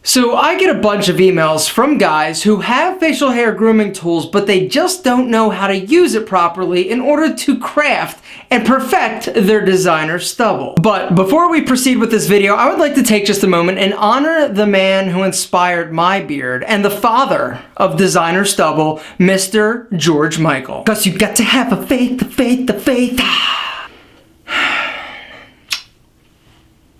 So I get a bunch of emails from guys who have facial hair grooming tools, but they just don't know how to use it properly in order to craft and perfect their designer stubble. But before we proceed with this video, I would like to take just a moment and honor the man who inspired my beard and the father of designer stubble, Mr. George Michael. Because you got to have a faith, the faith, the faith.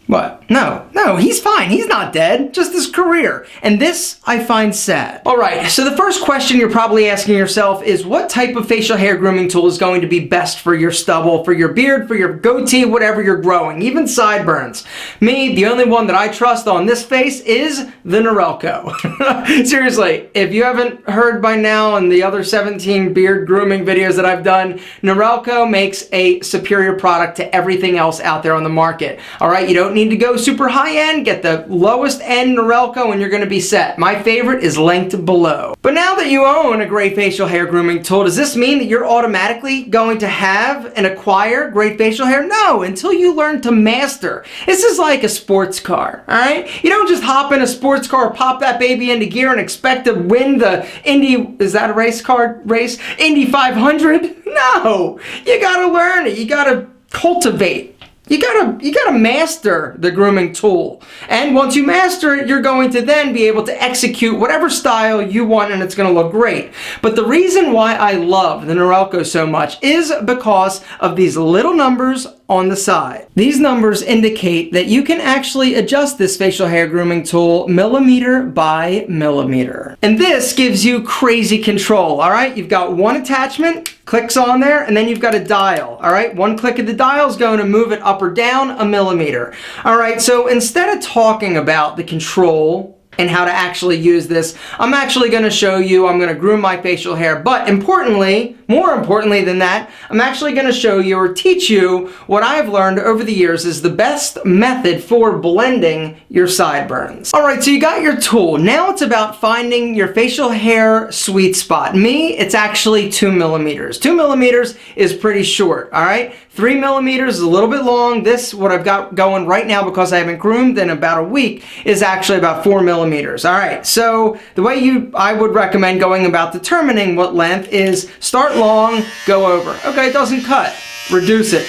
What? No, he's fine. He's not dead. Just his career. And this I find sad. Alright, so the first question you're probably asking yourself is what type of facial hair grooming tool is going to be best for your stubble, for your beard, for your goatee, whatever you're growing, even sideburns. Me, the only one that I trust on this face is the Norelco. Seriously, if you haven't heard by now in the other 17 beard grooming videos that I've done, Norelco makes a superior product to everything else out there on the market. Alright, you don't need to go super high end, get the lowest end Norelco and you're going to be set. My favorite is linked below. But now that you own a great facial hair grooming tool, does this mean that you're automatically going to have and acquire great facial hair? No, until you learn to master. This is like a sports car, alright? You don't just hop in a sports car, pop that baby into gear and expect to win the Indy, is that a race car race? Indy 500? No! You gotta learn it. You gotta cultivate. You gotta master the grooming tool. And once you master it, you're going to then be able to execute whatever style you want and it's gonna look great. But the reason why I love the Norelco so much is because of these little numbers on the side. These numbers indicate that you can actually adjust this facial hair grooming tool millimeter by millimeter. And this gives you crazy control, alright? You've got one attachment, clicks on there, and then you've got a dial, alright? One click of the dial is going to move it up or down a millimeter. Alright, so instead of talking about the control and how to actually use this, I'm actually going to show you, I'm going to groom my facial hair, but importantly, more importantly than that, I'm actually going to show you or teach you what I've learned over the years is the best method for blending your sideburns. Alright, so you got your tool. Now it's about finding your facial hair sweet spot. Me, it's actually 2 millimeters. 2 millimeters is pretty short, alright? 3 millimeters is a little bit long. This, what I've got going right now because I haven't groomed in about a week, is actually about 4 millimeters. Alright, so the way I would recommend going about determining what length is start long, go over. Okay, it doesn't cut. Reduce it.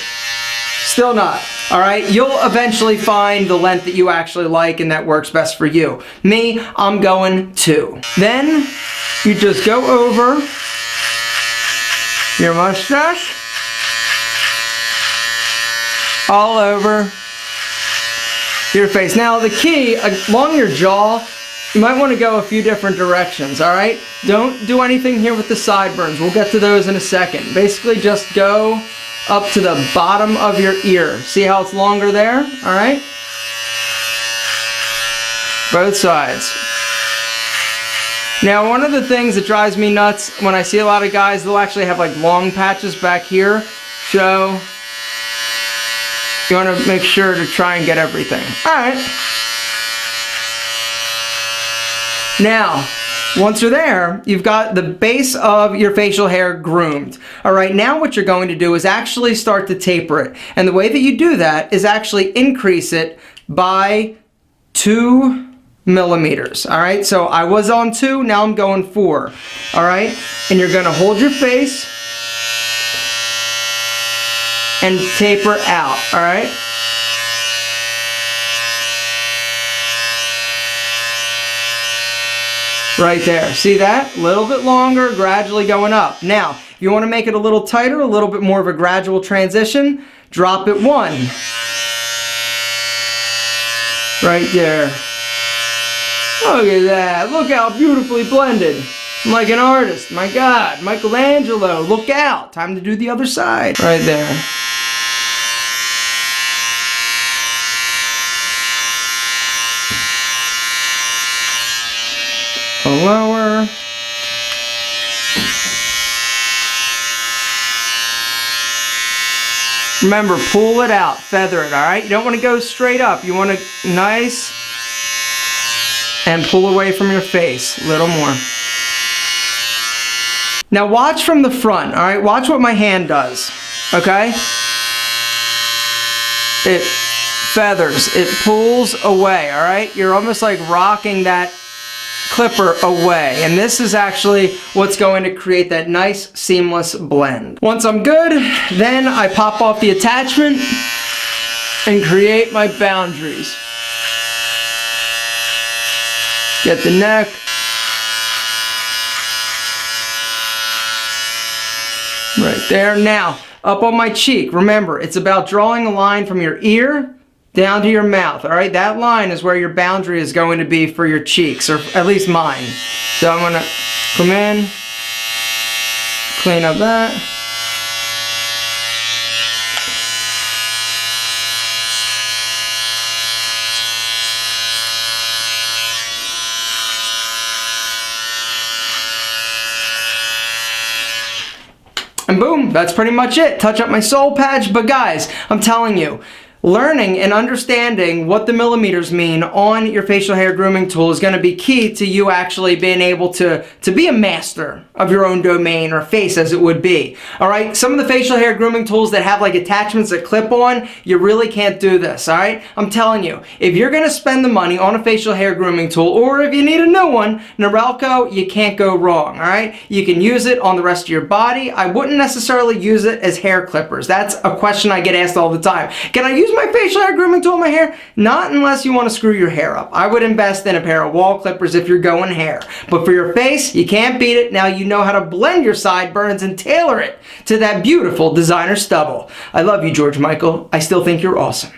Still not. Alright, you'll eventually find the length that you actually like and that works best for you. Me, I'm going 2. Then, you just go over your mustache. All over your face. Now the key, along your jaw, you might want to go a few different directions, alright? Don't do anything here with the sideburns. We'll get to those in a second. Basically just go up to the bottom of your ear. See how it's longer there? Alright? Both sides. Now one of the things that drives me nuts when I see a lot of guys, they'll actually have like long patches back here. So you want to make sure to try and get everything. Alright. Now, once you're there, you've got the base of your facial hair groomed. Alright, now what you're going to do is actually start to taper it. And the way that you do that is actually increase it by 2 millimeters. Alright, so I was on 2, now I'm going 4. Alright, and you're going to hold your face and taper out, alright? Right there. See that? A little bit longer, gradually going up. Now, if you want to make it a little tighter, a little bit more of a gradual transition, drop it 1. Right there. Look at that. Look how beautifully blended. I'm like an artist. My God. Michelangelo. Look out. Time to do the other side. Right there. Lower. Remember, pull it out, feather it, alright? You don't want to go straight up. You want to nice and pull away from your face. A little more. Now watch from the front, all right? Watch what my hand does, okay? It feathers, it pulls away, all right? You're almost like rocking that clipper away, and this is actually what's going to create that nice seamless blend. Once I'm good, then I pop off the attachment and create my boundaries. Get the neck. Right there. Now, up on my cheek, remember, it's about drawing a line from your ear down to your mouth, all right? That line is where your boundary is going to be for your cheeks, or at least mine. So I'm gonna come in, clean up that. And boom, that's pretty much it. Touch up my soul patch, but guys, I'm telling you, learning and understanding what the millimeters mean on your facial hair grooming tool is going to be key to you actually being able to be a master of your own domain, or face as it would be. All right, some of the facial hair grooming tools that have like attachments that clip on, you really can't do this, all right? I'm telling you, if you're going to spend the money on a facial hair grooming tool, or if you need a new one, Norelco, you can't go wrong, all right? You can use it on the rest of your body. I wouldn't necessarily use it as hair clippers. That's a question I get asked all the time. Can I use my facial hair grooming tool on my hair? Not unless you want to screw your hair up. I would invest in a pair of wall clippers if you're going hair. But for your face, you can't beat it. Now you know how to blend your sideburns and tailor it to that beautiful designer stubble. I love you, George Michael. I still think you're awesome.